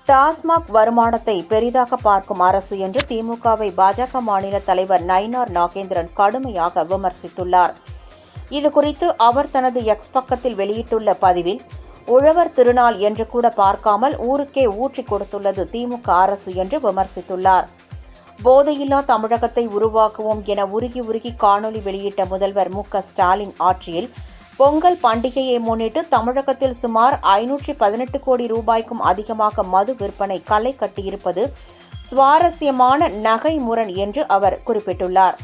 டாஸ்மாக் வருமானத்தை பெரிதாக பார்க்கும் அரசு என்று திமுகவை பாஜக மாநில தலைவர் நயினார் நாகேந்திரன் கடுமையாக விமர்சித்துள்ளார். இதுகுறித்து அவர் தனது எக்ஸ் பக்கத்தில் வெளியிட்டுள்ள பதிவில், உழவர் திருநாள் என்று கூட பார்க்காமல் ஊருக்கே ஊற்றி கொடுத்துள்ளது திமுக அரசு என்று விமர்சித்துள்ளார். போதையில்லா தமிழகத்தை உருவாக்குவோம் என உருகி காணொலி வெளியிட்ட முதல்வர் மு.க.ஸ்டாலின் ஆட்சியில் பொங்கல் பண்டிகையை முன்னிட்டு தமிழகத்தில் சுமார் 518 கோடி ரூபாய்க்கும் அதிகமாக மது விற்பனை களை கட்டியிருப்பது சுவாரஸ்யமான நகைமுரண் என்று அவர் குறிப்பிட்டுள்ளார்.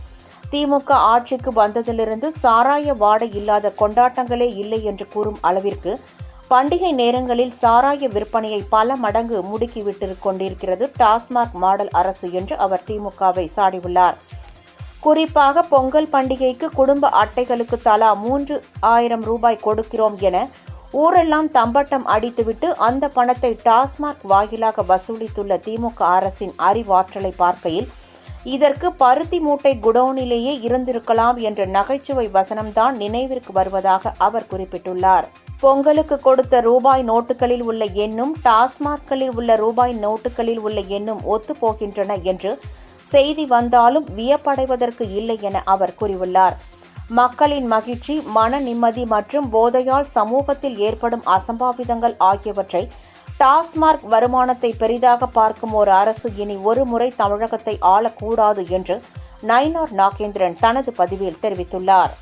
திமுக ஆட்சிக்கு வந்ததிலிருந்து சாராய வாடை இல்லாத கொண்டாட்டங்களே இல்லை என்று கூறும் அளவிற்கு பண்டிகை நேரங்களில் சாராய விற்பனையை பல மடங்கு முடுக்கிவிட்டு கொண்டிருக்கிறது டாஸ்மாக் மாடல் அரசு என்று அவர் திமுகவை சாடியுள்ளார். குறிப்பாக பொங்கல் பண்டிகைக்கு குடும்ப அட்டைகளுக்கு தலா 3000 ரூபாய் கொடுக்கிறோம் என ஊரெல்லாம் தம்பட்டம் அடித்துவிட்டு அந்த பணத்தை டாஸ்மாக் வாயிலாக வசூலித்துள்ள திமுக அரசின் அறிவாற்றலை பார்க்கையில் இதற்கு பருத்தி மூட்டை குடோனிலேயே இருந்திருக்கலாம் என்ற நகைச்சுவை வசனம்தான் நினைவிற்கு வருவதாக அவர் குறிப்பிட்டுள்ளார். பொங்கலுக்கு கொடுத்த ரூபாய் நோட்டுகளில் உள்ள எண்ணும் டாஸ்மாக்களில் உள்ள ரூபாய் நோட்டுகளில் உள்ள எண்ணும் ஒத்துப்போகின்றன என்று செய்தி வந்தாலும் வியப்படைவதற்கு இல்லை என அவர் கூறியுள்ளார். மக்களின் மகிழ்ச்சி, மன நிம்மதி மற்றும் போதையால் சமூகத்தில் ஏற்படும் அசம்பாவிதங்கள் ஆகியவற்றை டாஸ்மாக் வருமானத்தை பெரிதாக பார்க்கும் ஒரு அரசு இனி ஒரு முறை தமிழகத்தை ஆளக்கூடாது என்று நயினார் நாகேந்திரன் தனது பதிவில் தெரிவித்துள்ளார்.